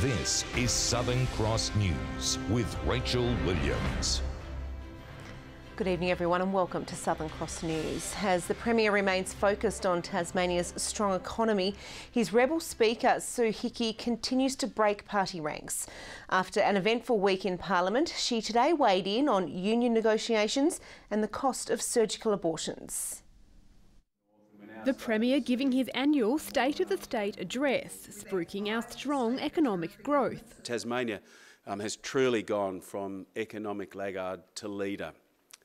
This is Southern Cross News with Rachel Williams. Good evening everyone and welcome to Southern Cross News. As the Premier remains focused on Tasmania's strong economy, his rebel Speaker Sue Hickey continues to break party ranks. After an eventful week in Parliament, she today weighed in on union negotiations and the cost of surgical abortions. The Premier giving his annual State of the State address, spruiking our strong economic growth. Tasmania has truly gone from economic laggard to leader,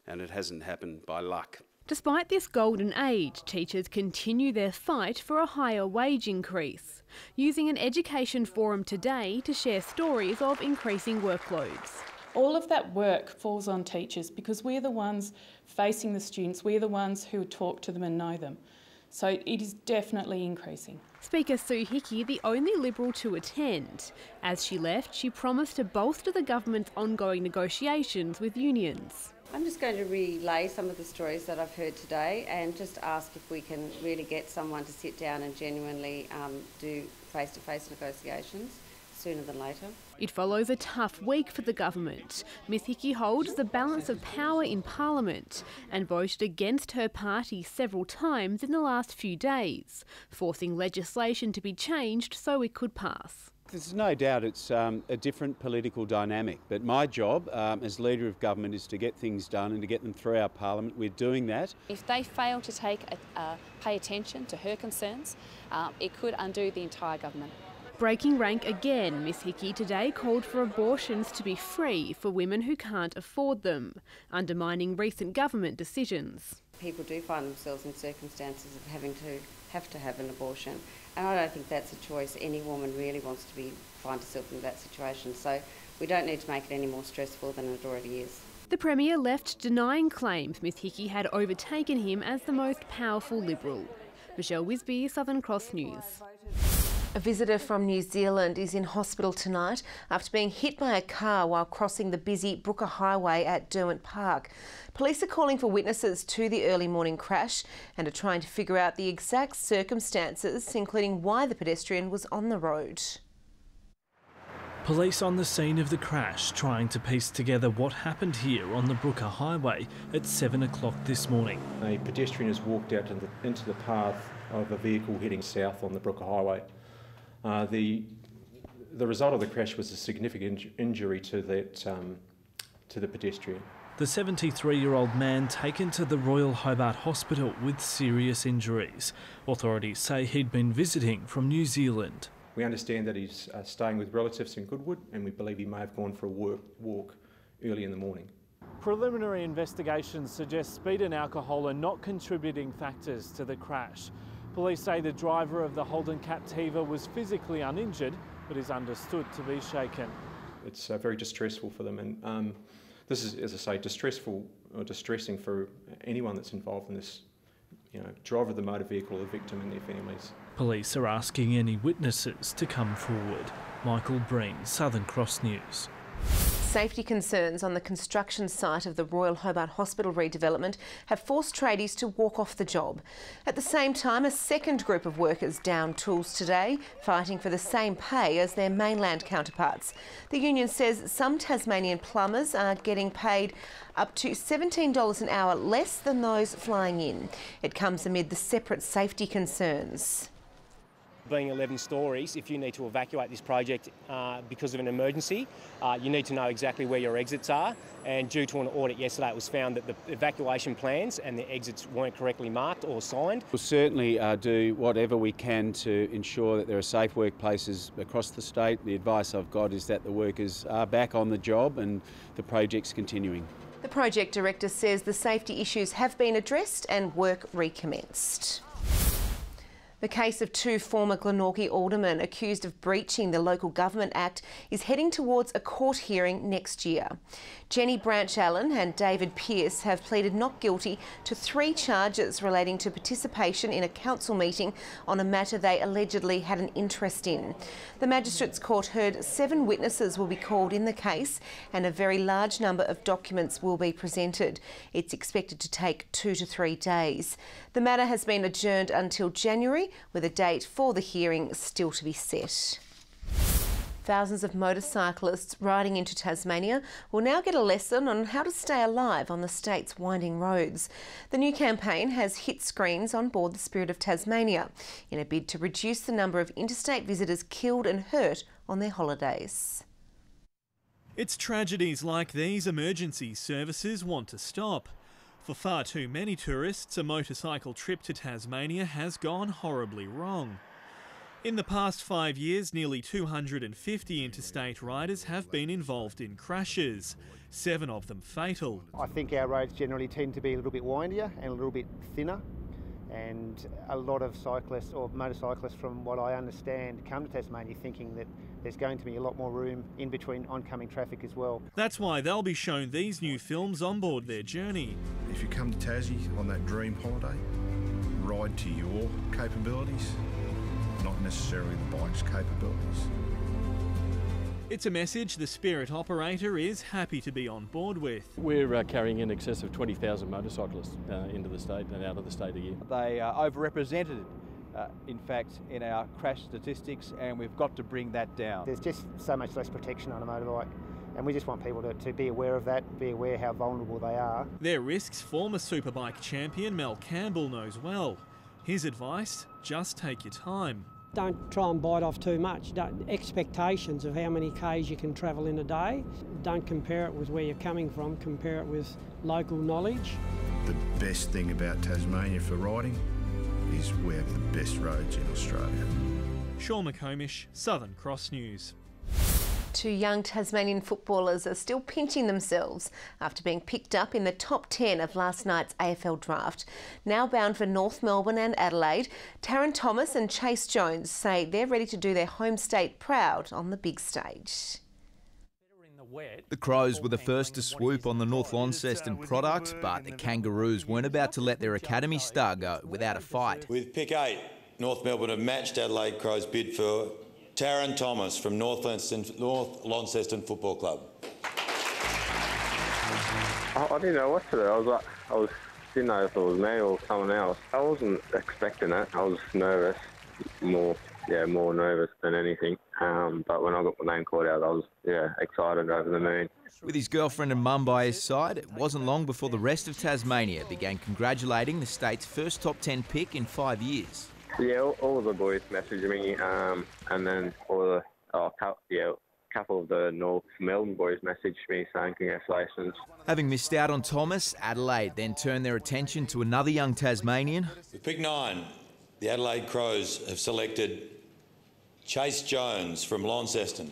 and it hasn't happened by luck. Despite this golden age, teachers continue their fight for a higher wage increase, using an education forum today to share stories of increasing workloads. All of that work falls on teachers because we're the ones facing the students, we're the ones who talk to them and know them. So it is definitely increasing. Speaker Sue Hickey, the only Liberal to attend. As she left, she promised to bolster the government's ongoing negotiations with unions. I'm just going to relay some of the stories that I've heard today and just ask if we can really get someone to sit down and genuinely do face-to-face negotiations sooner than later. It follows a tough week for the government. Ms Hickey holds the balance of power in Parliament and voted against her party several times in the last few days, forcing legislation to be changed so it could pass. There's no doubt it's a different political dynamic, but my job as Leader of Government is to get things done and to get them through our Parliament. We're doing that. If they fail to pay attention to her concerns, it could undo the entire government. Breaking rank again, Ms Hickey today called for abortions to be free for women who can't afford them, undermining recent government decisions. People do find themselves in circumstances of having to have an abortion, and I don't think that's a choice any woman really wants to find herself in that situation. So we don't need to make it any more stressful than it already is. The Premier left denying claims Ms Hickey had overtaken him as the most powerful Liberal. Michelle Wisby, Southern Cross News. A visitor from New Zealand is in hospital tonight after being hit by a car while crossing the busy Brooker Highway at Derwent Park. Police are calling for witnesses to the early morning crash and are trying to figure out the exact circumstances, including why the pedestrian was on the road. Police on the scene of the crash trying to piece together what happened here on the Brooker Highway at 7 o'clock this morning. A pedestrian has walked out into the path of a vehicle heading south on the Brooker Highway. The result of the crash was a significant injury to the pedestrian. The 73-year-old man taken to the Royal Hobart Hospital with serious injuries. Authorities say he'd been visiting from New Zealand. We understand that he's staying with relatives in Goodwood, and we believe he may have gone for a walk early in the morning. Preliminary investigations suggest speed and alcohol are not contributing factors to the crash. Police say the driver of the Holden Captiva was physically uninjured, but is understood to be shaken. It's very distressful for them, and this is, as I say, distressing for anyone that's involved in this, driver of the motor vehicle, the victim and their families. Police are asking any witnesses to come forward. Michael Breen, Southern Cross News. Safety concerns on the construction site of the Royal Hobart Hospital redevelopment have forced tradies to walk off the job. At the same time, a second group of workers downed tools today, fighting for the same pay as their mainland counterparts. The union says some Tasmanian plumbers are getting paid up to $17 an hour less than those flying in. It comes amid the separate safety concerns. Being 11 stories, if you need to evacuate this project because of an emergency, you need to know exactly where your exits are. And due to an audit yesterday, it was found that the evacuation plans and the exits weren't correctly marked or signed. We'll certainly do whatever we can to ensure that there are safe workplaces across the state. The advice I've got is that the workers are back on the job and the project's continuing. The project director says the safety issues have been addressed and work recommenced. The case of two former Glenorchy aldermen accused of breaching the Local Government Act is heading towards a court hearing next year. Jenny Branch-Allen and David Pearce have pleaded not guilty to 3 charges relating to participation in a council meeting on a matter they allegedly had an interest in. The Magistrates Court heard 7 witnesses will be called in the case and a very large number of documents will be presented. It's expected to take 2 to 3 days. The matter has been adjourned until January, with a date for the hearing still to be set. Thousands of motorcyclists riding into Tasmania will now get a lesson on how to stay alive on the state's winding roads. The new campaign has hit screens on board the Spirit of Tasmania in a bid to reduce the number of interstate visitors killed and hurt on their holidays. It's tragedies like these emergency services want to stop. For far too many tourists, a motorcycle trip to Tasmania has gone horribly wrong. In the past 5 years, nearly 250 interstate riders have been involved in crashes, 7 of them fatal. I think our roads generally tend to be a little bit windier and a little bit thinner, and a lot of cyclists or motorcyclists, from what I understand, come to Tasmania thinking that there's going to be a lot more room in between oncoming traffic as well. That's why they'll be shown these new films on board their journey. If you come to Tassie on that dream holiday, ride to your capabilities, not necessarily the bike's capabilities. It's a message the Spirit operator is happy to be on board with. We're carrying in excess of 20,000 motorcyclists into the state and out of the state a year. They are overrepresented, in fact, in our crash statistics, and we've got to bring that down. There's just so much less protection on a motorbike, and we just want people to be aware of that, be aware how vulnerable they are. Their risks former Superbike champion Mel Campbell knows well. His advice, just take your time. Don't try and bite off too much. Expectations of how many Ks you can travel in a day. Don't compare it with where you're coming from, compare it with local knowledge. The best thing about Tasmania for riding is we have the best roads in Australia. Sean McComish, Southern Cross News. 2 young Tasmanian footballers are still pinching themselves after being picked up in the top 10 of last night's AFL draft. Now bound for North Melbourne and Adelaide, Taryn Thomas and Chase Jones say they're ready to do their home state proud on the big stage. The Crows were the first to swoop on the North Launceston product, but the Kangaroos weren't about to let their academy star go without a fight. With pick 8, North Melbourne have matched Adelaide Crows' bid for Taryn Thomas from North Launceston Football Club. I didn't know what to do. Didn't know if it was me or someone else. I wasn't expecting that. I was nervous, more nervous than anything. But when I got my name called out, I was excited, over the moon. With his girlfriend and mum by his side, it wasn't long before the rest of Tasmania began congratulating the state's first top 10 pick in 5 years. Yeah, all the boys messaged me, and then couple of the North Melbourne boys messaged me saying congratulations. Having missed out on Thomas, Adelaide then turned their attention to another young Tasmanian. With pick 9, the Adelaide Crows have selected Chase Jones from Launceston.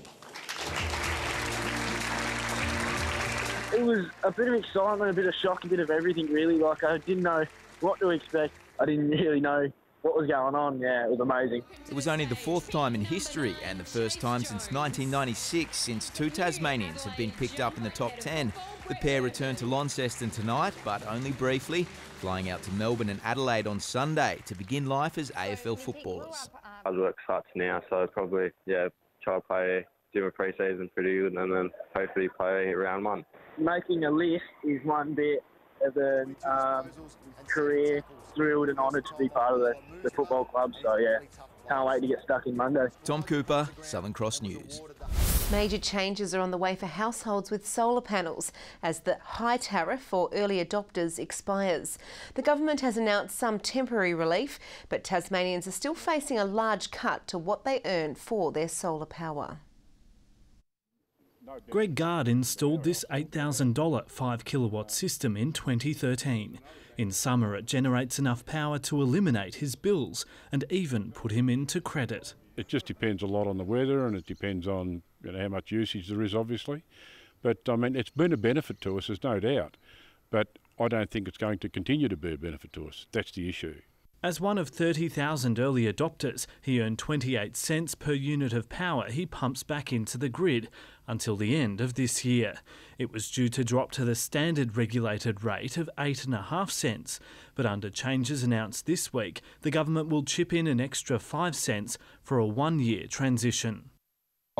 It was a bit of excitement, a bit of shock, a bit of everything really. I didn't know what to expect. I didn't really know what was going on. Yeah, it was amazing. It was only the 4th time in history and the first time since 1996 since 2 Tasmanians have been picked up in the top 10. The pair returned to Launceston tonight, but only briefly, flying out to Melbourne and Adelaide on Sunday to begin life as AFL footballers. Hard work starts now, so probably try to play, do a pre-season pretty good, and then hopefully play round 1. Making a list is one bit of a career. Thrilled and honoured to be part of the football club, so can't wait to get stuck in Monday. Tom Cooper, Southern Cross News. Major changes are on the way for households with solar panels as the high tariff for early adopters expires. The government has announced some temporary relief, but Tasmanians are still facing a large cut to what they earn for their solar power. Greg Gard installed this $8,000 5 kilowatt system in 2013. In summer, it generates enough power to eliminate his bills and even put him into credit. It just depends a lot on the weather, and it depends on how much usage there is, obviously. But I mean, it's been a benefit to us, there's no doubt. But I don't think it's going to continue to be a benefit to us. That's the issue. As one of 30,000 early adopters, he earned 28 cents per unit of power he pumps back into the grid until the end of this year. It was due to drop to the standard regulated rate of 8.5 cents, but under changes announced this week, the government will chip in an extra 5 cents for a 1-year transition.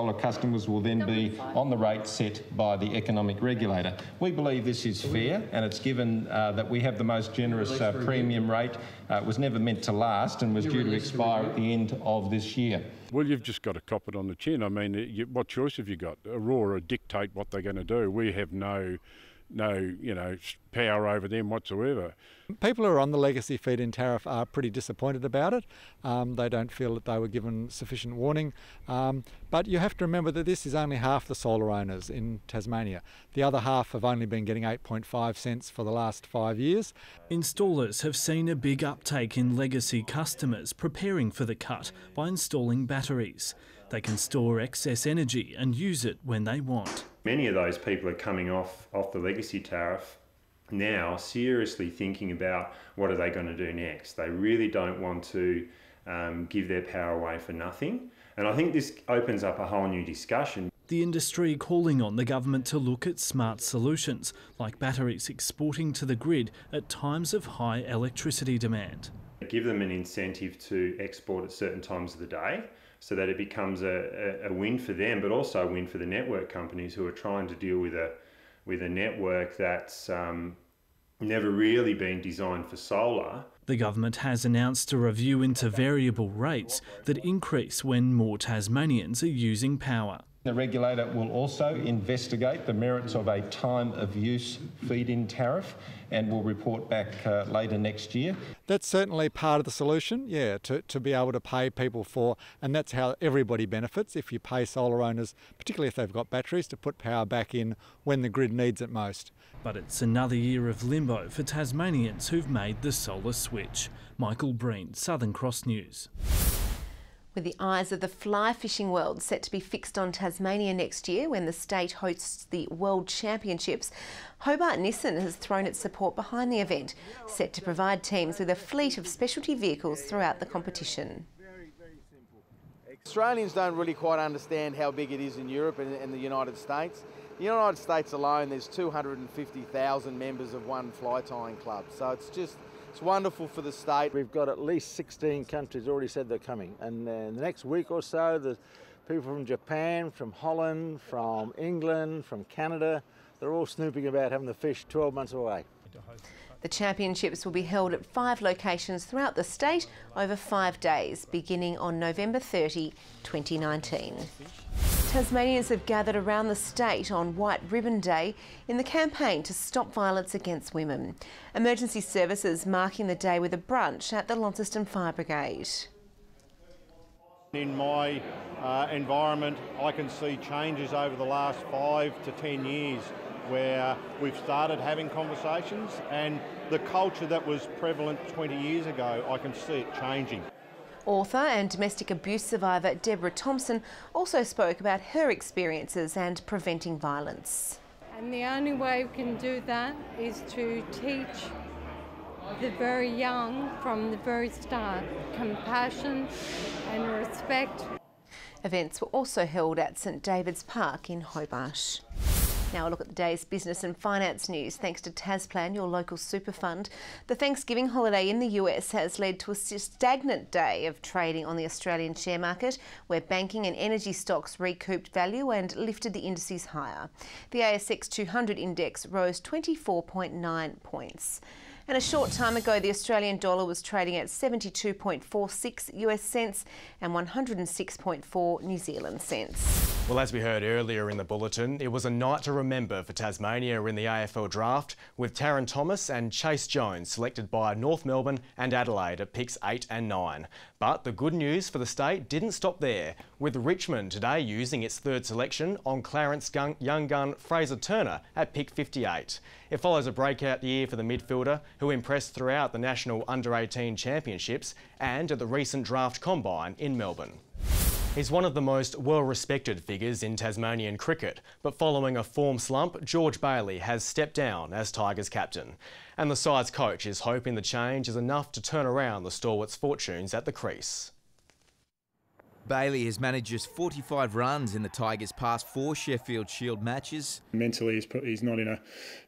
Solar customers will then be on the rate set by the economic regulator. We believe this is fair, and it's given that we have the most generous premium rate. It was never meant to last and was due to expire at the end of this year. Well, you've just got to cop it on the chin. I mean, what choice have you got? Aurora dictate what they're going to do. We have no power over them whatsoever. People who are on the legacy feed-in tariff are pretty disappointed about it. They don't feel that they were given sufficient warning. But you have to remember that this is only half the solar owners in Tasmania. The other half have only been getting 8.5 cents for the last 5 years. Installers have seen a big uptake in legacy customers preparing for the cut by installing batteries. They can store excess energy and use it when they want. Many of those people are coming off the legacy tariff now, seriously thinking about what are they going to do next. They really don't want to give their power away for nothing. And I think this opens up a whole new discussion. The industry calling on the government to look at smart solutions, like batteries exporting to the grid at times of high electricity demand. Give them an incentive to export at certain times of the day, so that it becomes a win for them, but also a win for the network companies who are trying to deal with a network that's never really been designed for solar. The government has announced a review into variable rates that increase when more Tasmanians are using power. The regulator will also investigate the merits of a time of use feed-in tariff and will report back later next year. That's certainly part of the solution, yeah, to be able to pay people for, and that's how everybody benefits if you pay solar owners, particularly if they've got batteries, to put power back in when the grid needs it most. But it's another year of limbo for Tasmanians who've made the solar switch. Michael Breen, Southern Cross News. With the eyes of the fly fishing world set to be fixed on Tasmania next year when the state hosts the World Championships, Hobart Nissan has thrown its support behind the event, set to provide teams with a fleet of specialty vehicles throughout the competition. Australians don't really quite understand how big it is in Europe and the United States. The United States alone, there's 250,000 members of one fly tying club, so it's wonderful for the state. We've got at least 16 countries already said they're coming, and in the next week or so, the people from Japan, from Holland, from England, from Canada, they're all snooping about having the fish 12 months away. The championships will be held at 5 locations throughout the state over 5 days, beginning on November 30, 2019. Tasmanians have gathered around the state on White Ribbon Day in the campaign to stop violence against women. Emergency services marking the day with a brunch at the Launceston Fire Brigade. In my environment, I can see changes over the last 5 to 10 years where we've started having conversations, and the culture that was prevalent 20 years ago, I can see it changing. Author and domestic abuse survivor Deborah Thompson also spoke about her experiences and preventing violence. And the only way we can do that is to teach the very young from the very start compassion and respect. Events were also held at St David's Park in Hobart. Now a look at the day's business and finance news. Thanks to Tasplan, your local super fund. The Thanksgiving holiday in the US has led to a stagnant day of trading on the Australian share market, where banking and energy stocks recouped value and lifted the indices higher. The ASX 200 index rose 24.9 points. And a short time ago, the Australian dollar was trading at 72.46 US cents and 106.4 New Zealand cents. Well, as we heard earlier in the bulletin, it was a night to remember for Tasmania in the AFL draft, with Taron Thomas and Chase Jones selected by North Melbourne and Adelaide at picks 8 and 9. But the good news for the state didn't stop there, with Richmond today using its third selection on Clarence young gun Fraser Turner at pick 58. It follows a breakout year for the midfielder, who impressed throughout the National Under-18 Championships and at the recent draft combine in Melbourne. He's one of the most well-respected figures in Tasmanian cricket, but following a form slump, George Bailey has stepped down as Tigers captain. And the side's coach is hoping the change is enough to turn around the stalwart's fortunes at the crease. Bailey has managed just 45 runs in the Tigers' past 4 Sheffield Shield matches. Mentally, he's not in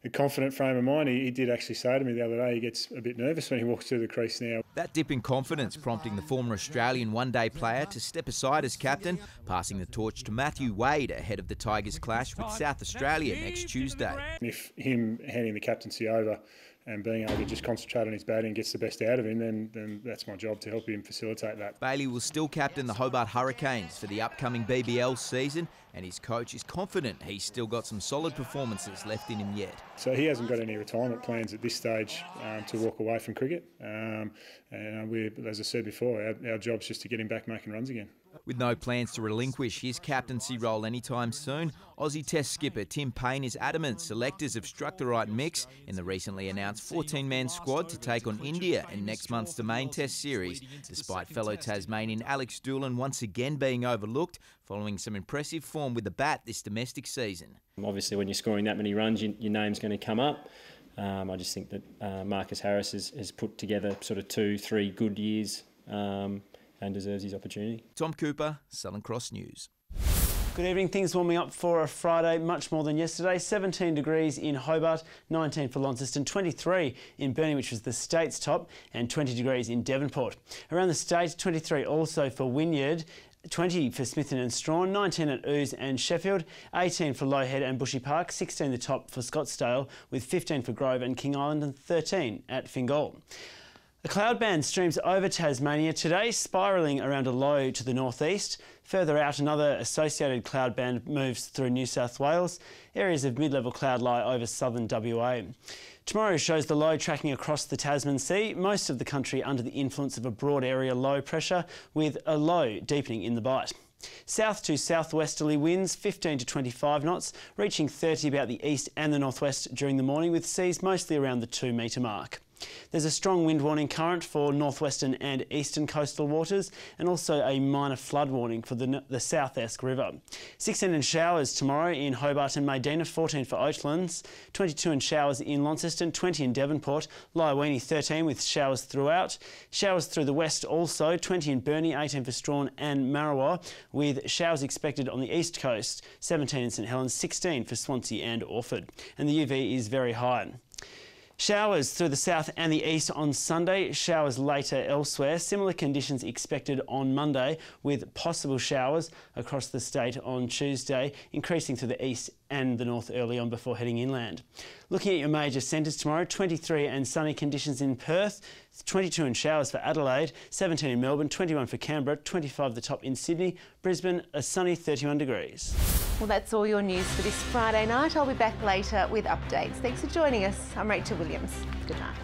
a confident frame of mind. He did actually say to me the other day he gets a bit nervous when he walks through the crease now. That dip in confidence prompting the former Australian one-day player to step aside as captain, passing the torch to Matthew Wade ahead of the Tigers' clash with South Australia next Tuesday. If him handing the captaincy over and being able to just concentrate on his batting gets the best out of him, then that's my job to help him facilitate that. Bailey will still captain the Hobart Hurricanes for the upcoming BBL season, and his coach is confident he's still got some solid performances left in him yet. So he hasn't got any retirement plans at this stage to walk away from cricket. And as I said before, our job's just to get him back making runs again. With no plans to relinquish his captaincy role anytime soon, Aussie Test skipper Tim Payne is adamant selectors have struck the right mix in the recently announced 14-man squad to take on India in next month's Domain Test series, despite fellow Tasmanian Alex Doolan once again being overlooked following some impressive form with the bat this domestic season. Obviously, when you're scoring that many runs, your name's going to come up. I just think that Marcus Harris has put together sort of 2-3 good years and deserves his opportunity. Tom Cooper, Southern Cross News. Good evening. Things warming up for a Friday, much more than yesterday. 17 degrees in Hobart, 19 for Launceston, 23 in Burnie, which was the state's top, and 20 degrees in Devonport. Around the state, 23 also for Wynyard, 20 for Smithin and Strawn, 19 at Ouse and Sheffield, 18 for Low Head and Bushy Park, 16 the top for Scottsdale, with 15 for Grove and King Island, and 13 at Fingal. The cloud band streams over Tasmania today, spiralling around a low to the northeast. Further out, another associated cloud band moves through New South Wales. Areas of mid-level cloud lie over southern WA. Tomorrow shows the low tracking across the Tasman Sea, most of the country under the influence of a broad area low pressure, with a low deepening in the bite. South to southwesterly winds 15 to 25 knots, reaching 30 about the east and the northwest during the morning, with seas mostly around the 2 metre mark. There's a strong wind warning current for northwestern and eastern coastal waters, and also a minor flood warning for the South Esk River. 16 in showers tomorrow in Hobart and Maydena, 14 for Oatlands, 22 in showers in Launceston, 20 in Devonport, Lyawini 13 with showers throughout. Showers through the west also, 20 in Burnie, 18 for Strawn and Marrawa, with showers expected on the east coast, 17 in St Helens, 16 for Swansea and Orford. And the UV is very high. Showers through the south and the east on Sunday, showers later elsewhere. Similar conditions expected on Monday, with possible showers across the state on Tuesday, increasing to the east and the north early on before heading inland. Looking at your major centres tomorrow, 23 and sunny conditions in Perth, 22 in showers for Adelaide, 17 in Melbourne, 21 for Canberra, 25 the top in Sydney, Brisbane a sunny 31 degrees. Well, that's all your news for this Friday night. I'll be back later with updates. Thanks for joining us. I'm Rachel Williams. Good night.